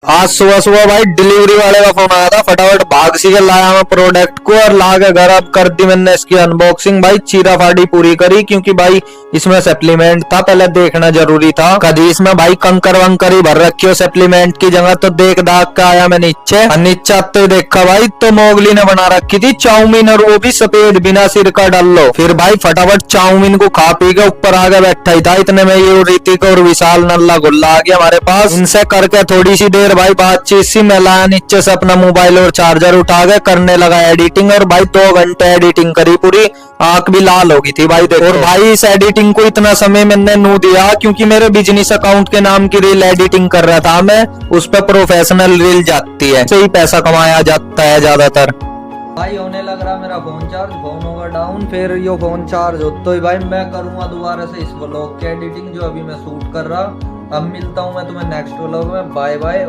आज सुबह सुबह भाई डिलीवरी वाले का फोन आया था। फटाफट भाग सी के लाया मैं प्रोडक्ट को और ला के घर अब कर दी मैंने इसकी अनबॉक्सिंग। भाई चीरा फाड़ी पूरी करी क्योंकि भाई इसमें सप्लीमेंट था, पहले देखना जरूरी था। कभी इसमें भाई कंकर वंकर ही भर रखी हो सप्लीमेंट की जगह, तो देख दाग के आया मैं नीचे। नीचे आते ही देखा भाई तो मोगली ने बना रखी थी चाउमीन, और वो भी सफेद बिना सिर का डाल लो। फिर भाई फटाफट चाउमीन को खा पी के ऊपर आगे बैठा ही था। इतने में ये ऋतिक और विशाल नल्ला गुल्ला आ गया हमारे पास। इनसे करके थोड़ी सी देर भाई बातचीत सी मैं लाया नीचे से अपना मोबाइल और चार्जर उठा के करने लगा एडिटिंग, और भाई 2 घंटे एडिटिंग करी पूरी। आंख भी लाल हो गई थी भाई देखो। और भाई इस एडिटिंग को इतना समय मैंने नू दिया क्योंकि मेरे बिजनेस अकाउंट के नाम की रील एडिटिंग कर रहा था मैं, उस पर प्रोफेशनल रील जाती है, से ही पैसा कमाया जाता है ज्यादातर। भाई होने लग रहा मेरा फोन चार्ज, फोन होगा डाउन, फिर यो फोन चार्ज हो तो ही भाई मैं करूंगा दोबारा से इस व्लॉग की एडिटिंग जो अभी मैं शूट कर रहा। अब मिलता हूं मैं तुम्हें नेक्स्ट व्लॉग में। Bye bye.